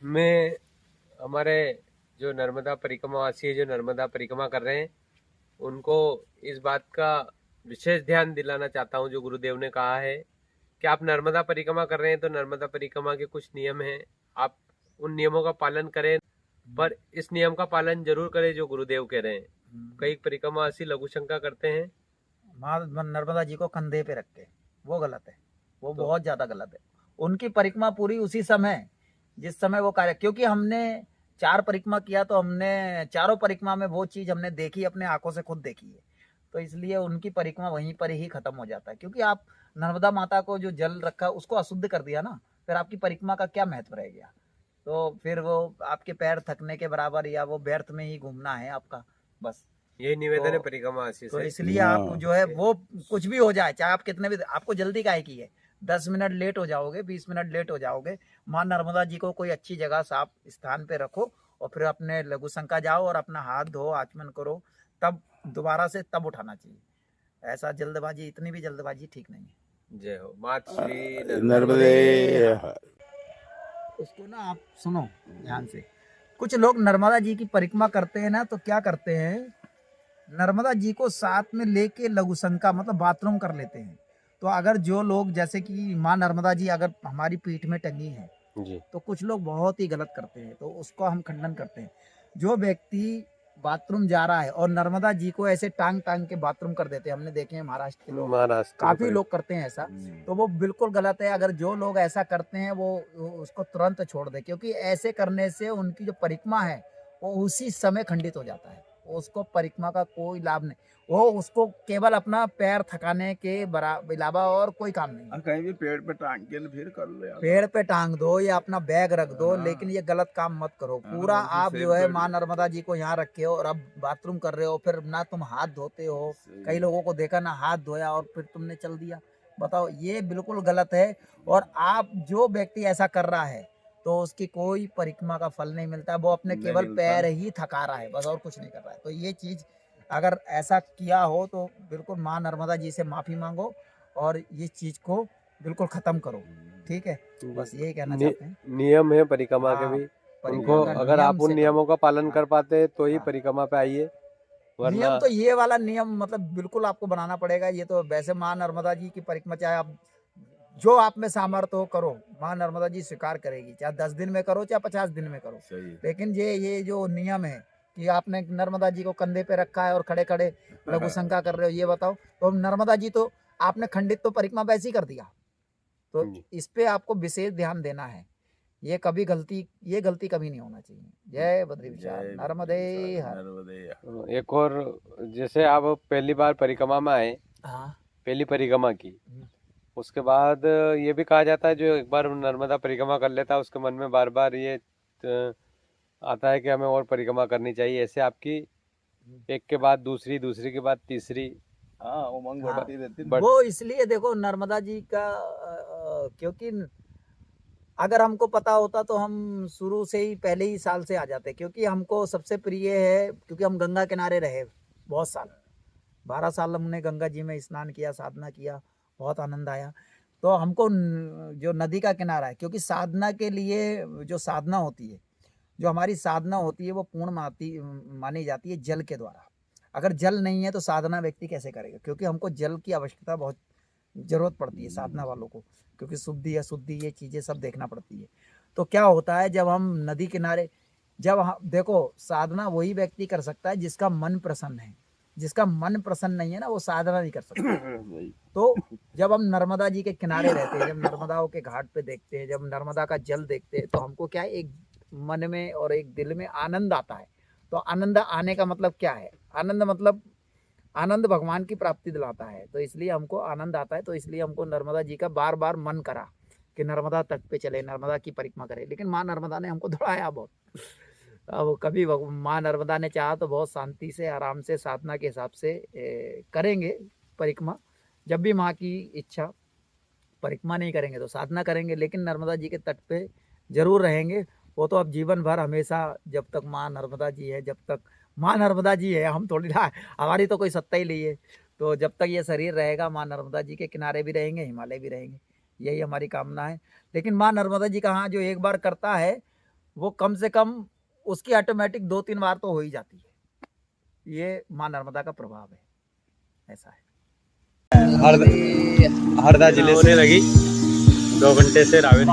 में हमारे जो नर्मदा परिक्रमा वासी है, जो नर्मदा परिक्रमा कर रहे हैं, उनको इस बात का विशेष ध्यान दिलाना चाहता हूं, जो गुरुदेव ने कहा है कि आप नर्मदा परिक्रमा कर रहे हैं तो नर्मदा परिक्रमा के कुछ नियम हैं, आप उन नियमों का पालन करें, पर इस नियम का पालन जरूर करें जो गुरुदेव कह रहे हैं। कई परिक्रमावासी लघु शंका करते हैं। माँ नर्मदा जी को कंधे पे रख के, वो गलत है, वो तो बहुत ज्यादा गलत है। उनकी परिक्रमा पूरी उसी समय, जिस समय वो कार्य, क्योंकि हमने 4 परिक्रमा किया तो हमने चारों परिक्रमा में वो चीज हमने देखी, अपने आंखों से खुद देखी है। तो इसलिए उनकी परिक्रमा वहीं पर ही खत्म हो जाता है, क्योंकि आप नर्मदा माता को जो जल रखा उसको अशुद्ध कर दिया ना, फिर आपकी परिक्रमा का क्या महत्व रह गया। तो फिर वो आपके पैर थकने के बराबर, या वो व्यर्थ में ही घूमना है आपका, बस। यही निवेदन है तो परिक्रमावासी तो से। इसलिए आप जो है वो कुछ भी हो जाए, चाहे आप कितने भी, आपको जल्दी काहे की है, 10 मिनट लेट हो जाओगे, 20 मिनट लेट हो जाओगे, माँ नर्मदा जी को कोई अच्छी जगह साफ स्थान पे रखो, और फिर अपने लघु शंका जाओ और अपना हाथ धो, आचमन करो, तब दोबारा से तब उठाना चाहिए। ऐसा जल्दबाजी, इतनी भी जल्दबाजी ठीक नहीं है। जय हो मात श्री नर्मदे नर्मदे। उसको ना आप सुनो ध्यान से। कुछ लोग नर्मदा जी की परिक्रमा करते हैं ना, तो क्या करते हैं, नर्मदा जी को साथ में लेके लघु शंका मतलब बाथरूम कर लेते हैं। तो अगर जो लोग, जैसे कि माँ नर्मदा जी अगर हमारी पीठ में टंगी हैं, जी। तो कुछ लोग बहुत ही गलत करते हैं, तो उसको हम खंडन करते हैं। जो व्यक्ति बाथरूम जा रहा है और नर्मदा जी को ऐसे टांग टांग के बाथरूम कर देते हैं, हमने देखे हैं महाराष्ट्र के लोग, महाराष्ट्र काफी में लोग करते हैं ऐसा। तो वो बिल्कुल गलत है। अगर जो लोग ऐसा करते हैं वो उसको तुरंत छोड़ दे, क्योंकि ऐसे करने से उनकी जो परिक्रमा है वो उसी समय खंडित हो जाता है, उसको परिक्रमा का कोई लाभ नहीं। वो उसको केवल अपना पैर थकाने के अलावा और कोई काम नहीं। कहीं भी पेड़ पे टांग के फिर कर लो यार। पेड़ पे टांग दो या अपना बैग रख दो, हाँ। लेकिन ये गलत काम मत करो। हाँ, पूरा उनसे आप जो सेफ है कर माँ लो। नर्मदा जी को यहाँ रखे हो और अब बाथरूम कर रहे हो, फिर ना तुम हाथ धोते हो। कई लोगों को देखा ना हाथ धोया और फिर तुमने चल दिया। बताओ, ये बिल्कुल गलत है। और आप जो व्यक्ति ऐसा कर रहा है तो उसकी कोई परिक्रमा का फल नहीं मिलता, वो अपने नहीं केवल मिलता। पैर ही थका रहा है, बस, और कुछ नहीं कर रहा है। तो ये चीज अगर ऐसा किया हो तो बिल्कुल माँ नर्मदा जी से माफी मांगो और ये चीज को बिल्कुल खत्म करो। ठीक है, बस यही कहना चाहते हैं। नियम है परिक्रमा के हाँ, भी। परिक्रमा उनको का अगर नियम आप उन से करो। नियमों का पालन हाँ, कर पाते हैं तो ही हाँ। परिक्रमा पे आइए, वरना नियम तो ये वाला नियम मतलब बिल्कुल आपको बनाना पड़ेगा। ये तो वैसे माँ नर्मदा जी की परिक्रमा चाहे आप जो आप में सामर्थ्य हो करो, माँ नर्मदा जी स्वीकार करेगी, चाहे 10 दिन में करो चाहे 50 दिन में करो। सही। लेकिन ये जो नियम है कि आपने नर्मदा जी को कंधे पे रखा है और खड़े खड़े लघु शंका कर रहे हो, ये बताओ। तो नर्मदा जी तो आपने खंडित तो परिक्रमा वैसे ही कर दिया। तो जी। इस पे आपको विशेष ध्यान देना है। ये कभी गलती, ये गलती कभी नहीं होना चाहिए। जय बद्री विशाल, जय नर्मदे हर। नर्मदे। एक और, जैसे आप पहली बार परिक्रमा में आए, हाँ। पहली परिक्रमा की, उसके बाद ये भी कहा जाता है जो एक बार नर्मदा परिक्रमा कर लेता है उसके मन में बार बार ये आता है कि हमें और परिक्रमा करनी चाहिए। ऐसे आपकी एक के बाद दूसरी, दूसरी के बाद तीसरी। हाँ, उमंग हाँ, बढ़ती रहती है। बट वो इसलिए देखो नर्मदा जी का क्योंकि अगर हमको पता होता तो हम शुरू से ही पहले ही साल से आ जाते, क्योंकि हमको सबसे प्रिय है, क्योंकि हम गंगा किनारे रहे बहुत साल। 12 साल हमने गंगा जी में स्नान किया, साधना किया, बहुत आनंद आया। तो हमको जो नदी का किनारा है, क्योंकि साधना के लिए जो साधना होती है, जो हमारी साधना होती है वो पूर्ण मानी जाती है जल के द्वारा। अगर जल नहीं है तो साधना व्यक्ति कैसे करेगा, क्योंकि हमको जल की आवश्यकता बहुत जरूरत पड़ती है साधना वालों को, क्योंकि शुद्धि अशुद्धि ये चीजें सब देखना पड़ती है। तो क्या होता है जब हम नदी किनारे, जब देखो साधना वही व्यक्ति कर सकता है जिसका मन प्रसन्न है। जिसका मन प्रसन्न नहीं है ना, वो साधना नहीं कर सकता। तो जब हम नर्मदा जी के किनारे रहते हैं, जब नर्मदाओं के घाट पे देखते हैं, जब नर्मदा का जल देखते हैं, तो हमको क्या है, एक मन में और एक दिल में आनंद आता है। तो आनंद आने का मतलब क्या है, आनंद मतलब आनंद भगवान की प्राप्ति दिलाता है। तो इसलिए हमको आनंद आता है। तो इसलिए हमको नर्मदा जी का बार बार मन करा कि नर्मदा तट पे चले, नर्मदा की परिक्रमा करें, लेकिन माँ नर्मदा ने हमको दौड़ाया बहुत। अब कभी माँ नर्मदा ने चाहा तो बहुत शांति से, आराम से, साधना के हिसाब से करेंगे परिक्रमा। जब भी माँ की इच्छा, परिक्रमा नहीं करेंगे तो साधना करेंगे, लेकिन नर्मदा जी के तट पे जरूर रहेंगे। वो तो अब जीवन भर हमेशा, जब तक माँ नर्मदा जी है, जब तक माँ नर्मदा जी है, हम थोड़ी ना, हमारी तो कोई सत्ता ही नहीं है। तो जब तक ये शरीर रहेगा माँ नर्मदा जी के किनारे भी रहेंगे, हिमालय भी रहेंगे, यही हमारी कामना है। लेकिन माँ नर्मदा जी का हाँ जो एक बार करता है वो कम से कम उसकी ऑटोमेटिक 2-3 बार तो हो ही जाती है। ये माँ नर्मदा का प्रभाव है, ऐसा है। हरदा जिले से लगी 2 घंटे से रावेत